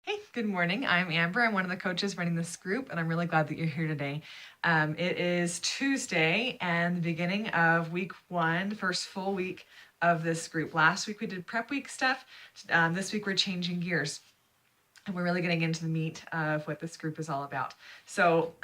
Hey, good morning. I'm Amber. I'm one of the coaches running this group, and I'm really glad that you're here today. It is Tuesday and the beginning of week one, first full week of this group. Last week we did prep week stuff. This week we're changing gears, and we're really getting into the meat of what this group is all about. So,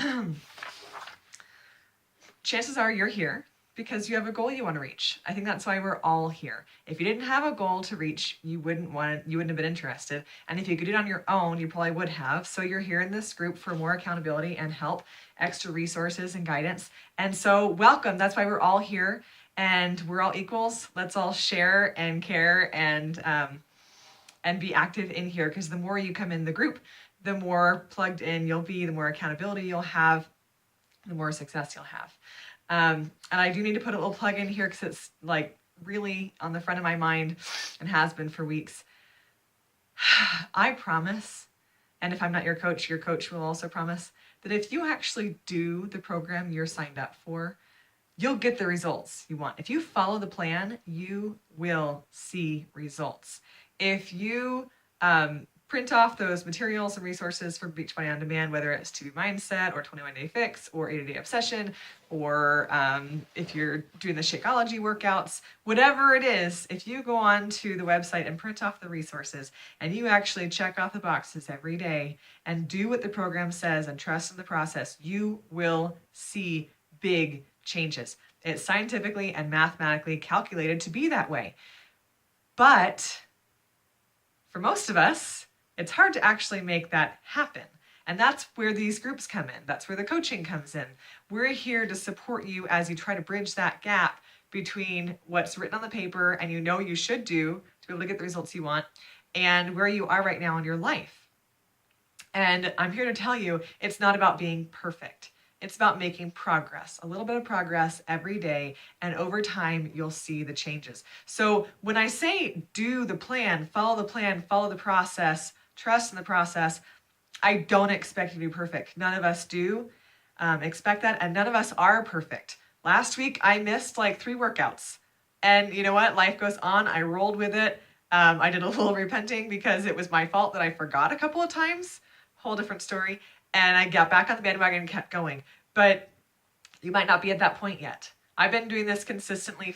chances are you're here because you have a goal you want to reach. I think that's why we're all here. If you didn't have a goal to reach, you wouldn't have been interested. And if you could do it on your own, you probably would have. So you're here in this group for more accountability and help, extra resources and guidance. And so welcome. That's why we're all here, and we're all equals. Let's all share and care and be active in here, because the more you come in the group, the more plugged in you'll be, the more accountability you'll have, the more success you'll have. And I do need to put a little plug in here because it's like really on the front of my mind and has been for weeks. I promise, and if I'm not your coach will also promise, that if you actually do the program you're signed up for, you'll get the results you want. If you follow the plan, you will see results. If you print off those materials and resources from Beachbody On Demand, whether it's 2 Mindset or 21 Day Fix or 80 Day Obsession, or if you're doing the Shakeology workouts, whatever it is, if you go on to the website and print off the resources and you actually check off the boxes every day and do what the program says and trust in the process, you will see big changes. It's scientifically and mathematically calculated to be that way. But for most of us, it's hard to actually make that happen. And that's where these groups come in. That's where the coaching comes in. We're here to support you as you try to bridge that gap between what's written on the paper and you should do to be able to get the results you want, and where you are right now in your life. And I'm here to tell you, it's not about being perfect. It's about making progress, a little bit of progress every day, and over time, you'll see the changes. So when I say do the plan, follow the process, trust in the process, I don't expect you to be perfect. None of us do expect that, and none of us are perfect. Last week, I missed like 3 workouts. And you know what? Life goes on. I rolled with it. I did a little repenting because it was my fault that I forgot a couple of times. Whole different story. And I got back on the bandwagon and kept going. But you might not be at that point yet. I've been doing this consistently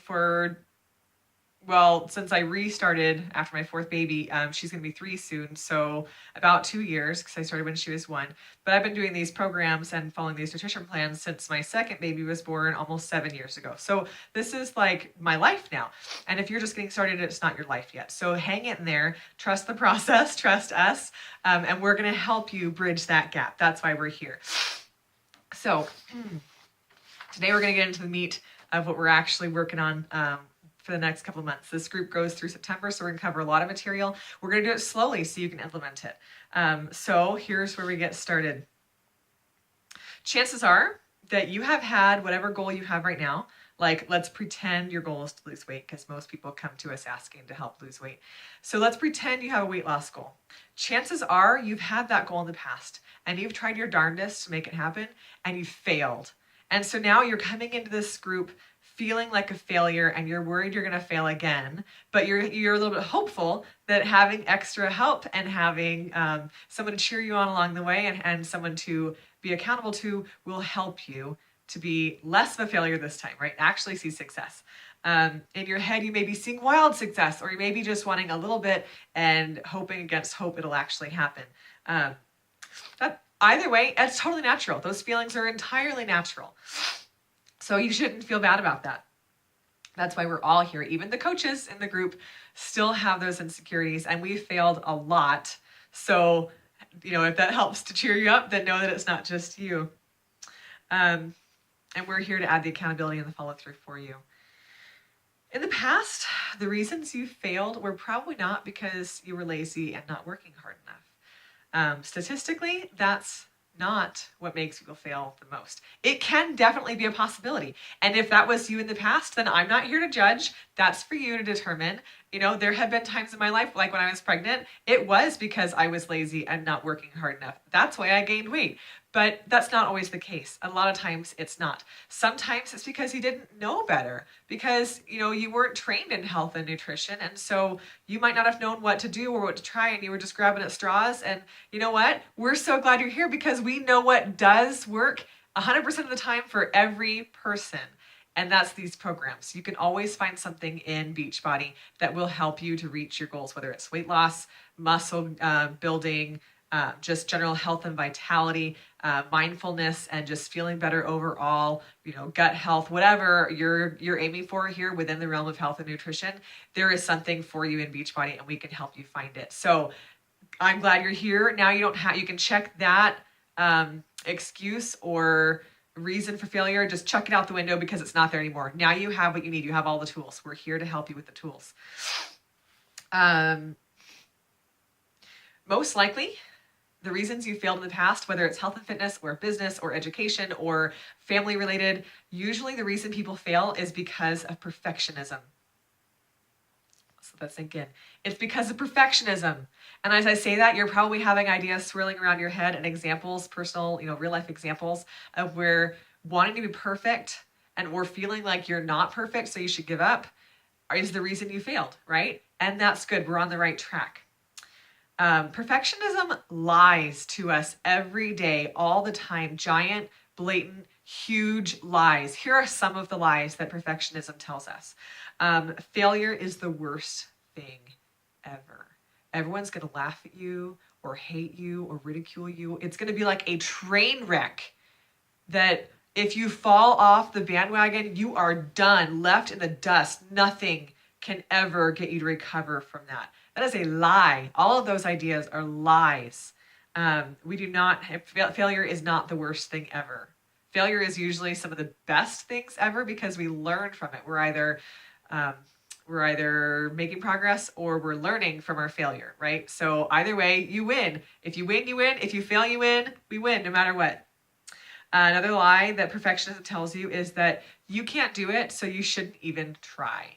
since I restarted after my 4th baby. She's going to be 3 soon, so about 2 years, because I started when she was 1. But I've been doing these programs and following these nutrition plans since my 2nd baby was born almost 7 years ago. So this is like my life now. And if you're just getting started, it's not your life yet. So hang in there, trust the process, trust us, and we're going to help you bridge that gap. That's why we're here. So today we're going to get into the meat of what we're actually working on for the next couple of months. This group goes through September, so we're going to cover a lot of material. We're going to do it slowly so you can implement it. So here's where we get started. Chances are that you have had whatever goal you have right now. Like, let's pretend your goal is to lose weight, because most people come to us asking to help lose weight. So let's pretend you have a weight loss goal. Chances are you've had that goal in the past, and you've tried your darndest to make it happen, and you failed. And so now you're coming into this group feeling like a failure, and you're worried you're going to fail again, but you're a little bit hopeful that having extra help and having someone to cheer you on along the way and someone to be accountable to will help you to be less of a failure this time, right? Actually see success. In your head, you may be seeing wild success, or you may be just wanting a little bit and hoping against hope it'll actually happen. Either way, it's totally natural. Those feelings are entirely natural. So you shouldn't feel bad about that. That's why we're all here. Even the coaches in the group still have those insecurities, and we've failed a lot. So, if that helps to cheer you up, then know that it's not just you. And we're here to add the accountability and the follow through for you. In the past, the reasons you failed were probably not because you were lazy and not working hard enough. Statistically, that's not what makes people fail the most. It can definitely be a possibility. And if that was you in the past, then I'm not here to judge. That's for you to determine. You know, there have been times in my life, like when I was pregnant, it was because I was lazy and not working hard enough. That's why I gained weight. But that's not always the case. A lot of times it's not. Sometimes it's because you didn't know better, because, you know, you weren't trained in health and nutrition. And so you might not have known what to do or what to try, and you were just grabbing at straws. And you know what? We're so glad you're here, because we know what does work 100% of the time for every person. And that's these programs. You can always find something in Beachbody that will help you to reach your goals, whether it's weight loss, muscle building, just general health and vitality, mindfulness, and just feeling better overall, you know, gut health, whatever you're aiming for here within the realm of health and nutrition. There is something for you in Beachbody, and we can help you find it. So I'm glad you're here. Now you can check that excuse or reason for failure, just chuck it out the window, because it's not there anymore. Now you have what you need. You have all the tools. We're here to help you with the tools. Most likely, the reasons you failed in the past, whether it's health and fitness or business or education or family related, usually the reason people fail is because of perfectionism. So let's sink in. It's because of perfectionism. And as I say that, you're probably having ideas swirling around your head and examples, personal, you know, real life examples of where wanting to be perfect and or feeling like you're not perfect, so you should give up, is the reason you failed, right? And that's good. We're on the right track. Perfectionism lies to us every day, all the time. Giant, blatant, huge lies. Here are some of the lies that perfectionism tells us. Failure is the worst thing ever. Everyone's going to laugh at you or hate you or ridicule you. It's going to be like a train wreck that if you fall off the bandwagon, you are done, left in the dust. Nothing can ever get you to recover from that. That is a lie. All of those ideas are lies. Failure is not the worst thing ever. Failure is usually some of the best things ever, because we learn from it. We're either making progress or we're learning from our failure, right? So either way, you win. If you win, you win. If you fail, you win. We win no matter what. Another lie that perfectionism tells you is that you can't do it, so you shouldn't even try.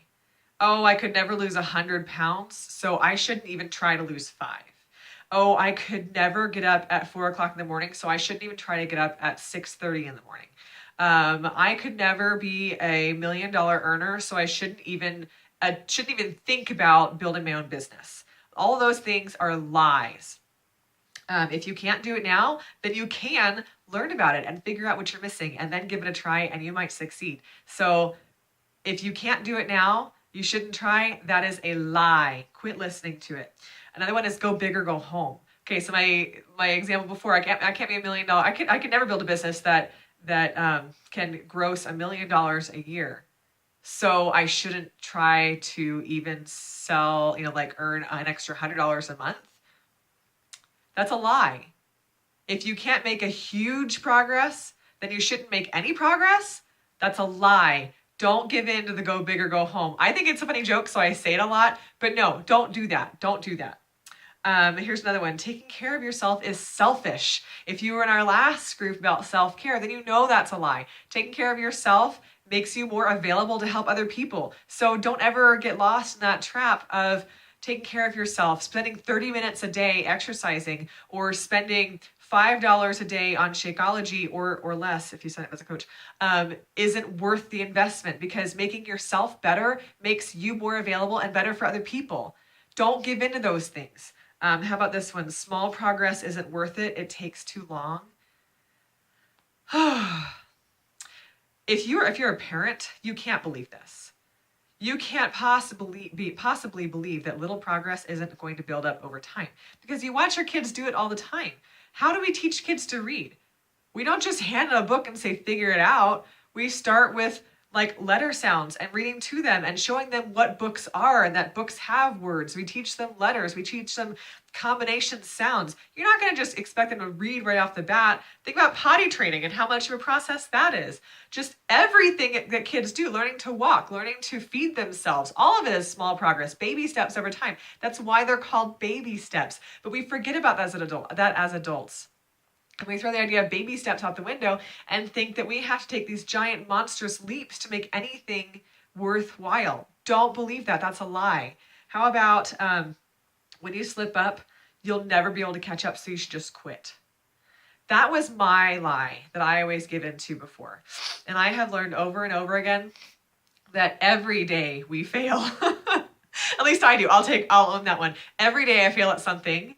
Oh, I could never lose 100 pounds, so I shouldn't even try to lose 5. Oh, I could never get up at 4 o'clock in the morning, so I shouldn't even try to get up at 6:30 in the morning. I could never be a $1 million earner, so I shouldn't even think about building my own business. All of those things are lies. If you can't do it now, then you can learn about it and figure out what you're missing and then give it a try, and you might succeed. So if you can't do it now, you shouldn't try. That is a lie. Quit listening to it. Another one is go big or go home. Okay, so my example before, I can't be $1 million. I could never build a business that can gross $1 million a year. So I shouldn't try to even sell, earn an extra $100 a month. That's a lie. If you can't make a huge progress, then you shouldn't make any progress. That's a lie. Don't give in to the go big or go home. I think it's a funny joke, so I say it a lot, but no, don't do that. Don't do that. Here's another one. Taking care of yourself is selfish. If you were in our last group about self-care, then you know that's a lie. Taking care of yourself makes you more available to help other people. So don't ever get lost in that trap of taking care of yourself, spending 30 minutes a day exercising, or spending $5 a day on Shakeology or less if you sign up as a coach, isn't worth the investment, because making yourself better makes you more available and better for other people. Don't give in to those things. How about this one? Small progress isn't worth it. It takes too long. If you're a parent, you can't believe this. You can't possibly believe that little progress isn't going to build up over time, because you watch your kids do it all the time. How do we teach kids to read? We don't just hand them a book and say, figure it out. We start with letter sounds and reading to them and showing them what books are and that books have words. We teach them letters. We teach them combination sounds. You're not going to just expect them to read right off the bat. Think about potty training and how much of a process that is. Just everything that kids do, learning to walk, learning to feed themselves, all of it is small progress, baby steps over time. That's why they're called baby steps. But we forget about that as adults. And we throw the idea of baby steps out the window and think that we have to take these giant monstrous leaps to make anything worthwhile. Don't believe that. That's a lie. How about when you slip up, you'll never be able to catch up, so you should just quit. That was my lie that I always give into before. And I have learned over and over again that every day we fail. At least I do. I'll own that one. Every day I fail at something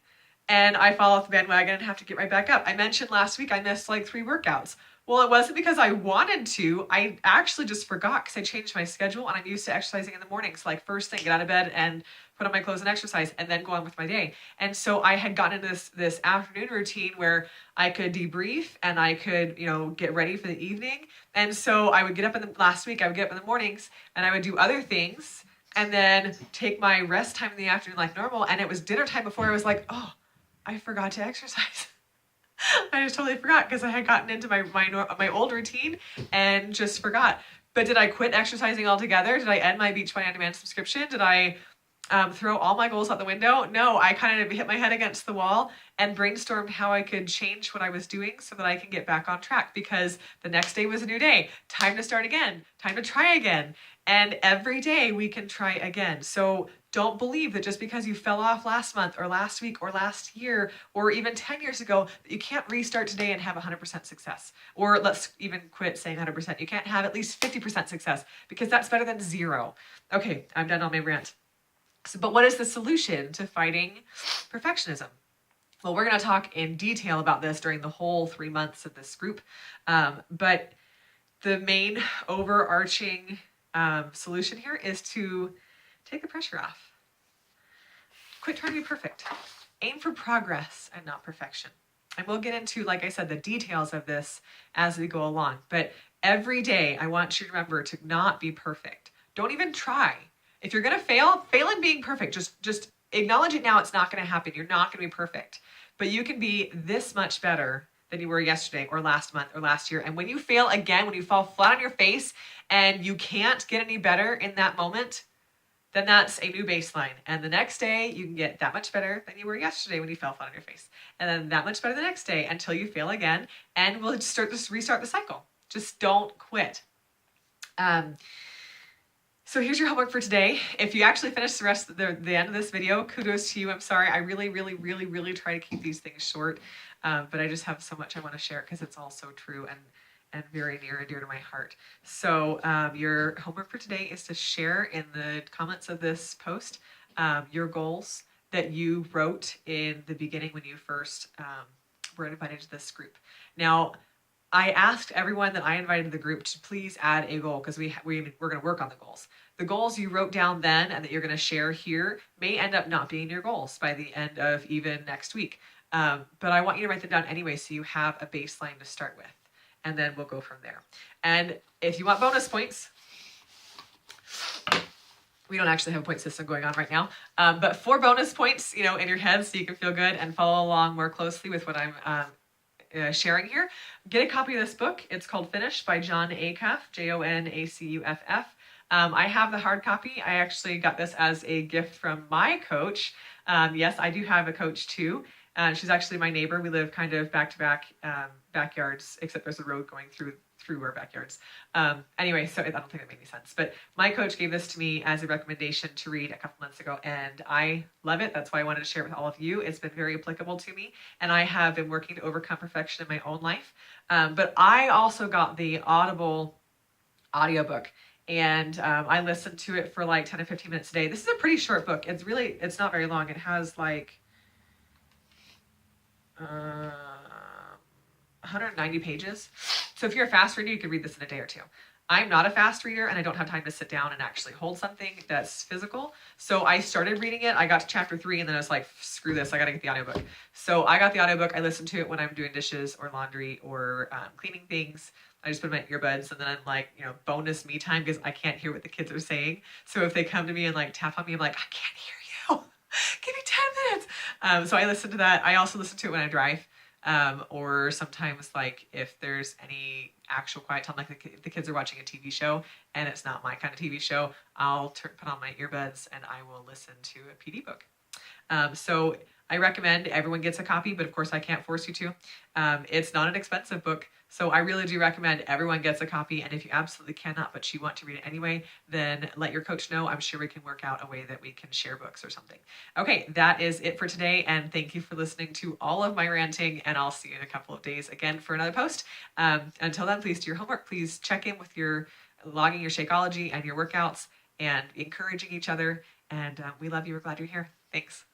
and I fall off the bandwagon and have to get right back up. I mentioned last week I missed like 3 workouts. Well, it wasn't because I wanted to. I actually just forgot because I changed my schedule and I'm used to exercising in the mornings. Like first thing, get out of bed and put on my clothes and exercise and then go on with my day. And so I had gotten into this afternoon routine where I could debrief and I could, get ready for the evening. And so I would get up last week, I would get up in the mornings and I would do other things and then take my rest time in the afternoon like normal. And it was dinner time before I was like, oh, I forgot to exercise. I just totally forgot because I had gotten into my old routine and just forgot. But did I quit exercising altogether? Did I end my Beachbody On Demand subscription? Did I throw all my goals out the window? No, I kind of hit my head against the wall and brainstormed how I could change what I was doing so that I can get back on track, because the next day was a new day. Time to start again. Time to try again. And every day we can try again. So don't believe that just because you fell off last month or last week or last year or even 10 years ago, that you can't restart today and have 100% success. Or let's even quit saying 100%. You can't have at least 50% success, because that's better than 0. Okay, I'm done on my rant. But what is the solution to fighting perfectionism? Well, we're going to talk in detail about this during the whole 3 months of this group. But the main overarching solution here is to take the pressure off. Quit trying to be perfect. Aim for progress and not perfection. And we'll get into, like I said, the details of this as we go along. But every day, I want you to remember to not be perfect. Don't even try. If you're going to fail in being perfect. Just acknowledge it now. It's not going to happen. You're not going to be perfect. But you can be this much better than you were yesterday or last month or last year. And when you fail again, when you fall flat on your face and you can't get any better in that moment, then that's a new baseline. And the next day, you can get that much better than you were yesterday when you fell flat on your face. And then that much better the next day until you fail again. And we'll restart the cycle. Just don't quit. So here's your homework for today. If you actually finish the rest of the end of this video, kudos to you. I'm sorry. I really, really, really, really try to keep these things short. But I just have so much I want to share because it's all so true and very near and dear to my heart. So your homework for today is to share in the comments of this post your goals that you wrote in the beginning when you first were invited to this group. Now, I asked everyone that I invited to the group to please add a goal, because we're going to work on the goals. The goals you wrote down then and that you're going to share here may end up not being your goals by the end of even next week. But I want you to write them down anyway so you have a baseline to start with. And then we'll go from there. And if you want bonus points, we don't actually have a point system going on right now, but 4 bonus points, in your head so you can feel good and follow along more closely with what I'm sharing here. Get a copy of this book. It's called Finish by Jon Acuff, Jonacuff. I have the hard copy. I actually got this as a gift from my coach. Yes, I do have a coach too. She's actually my neighbor. We live kind of back to back backyards, except there's a road going through our backyards. Anyway, so I don't think that made any sense. But my coach gave this to me as a recommendation to read a couple months ago, and I love it. That's why I wanted to share it with all of you. It's been very applicable to me, and I have been working to overcome perfection in my own life. But I also got the Audible audiobook. And I listened to it for like 10 or 15 minutes a day. This is a pretty short book. It's not very long. It has like 190 pages. So if you're a fast reader, you could read this in a day or 2. I'm not a fast reader and I don't have time to sit down and actually hold something that's physical. So I started reading it. I got to chapter 3 and then I was like, screw this. I got to get the audiobook. So I got the audiobook. I listened to it when I'm doing dishes or laundry or cleaning things. I just put my earbuds and then I'm like, bonus me time because I can't hear what the kids are saying. So if they come to me and like tap on me, I'm like, I can't hear you. Give me 10 minutes. So I listen to that. I also listen to it when I drive. Or sometimes like if there's any actual quiet time, like the kids are watching a TV show and it's not my kind of TV show, I'll put on my earbuds and I will listen to a PD book. So I recommend everyone gets a copy, but of course I can't force you to. It's not an expensive book, so I really do recommend everyone gets a copy. And if you absolutely cannot, but you want to read it anyway, then let your coach know. I'm sure we can work out a way that we can share books or something. Okay, that is it for today. And thank you for listening to all of my ranting. And I'll see you in a couple of days again for another post. Until then, please do your homework. Please check in with your logging your Shakeology and your workouts and encouraging each other. And we love you. We're glad you're here. Thanks.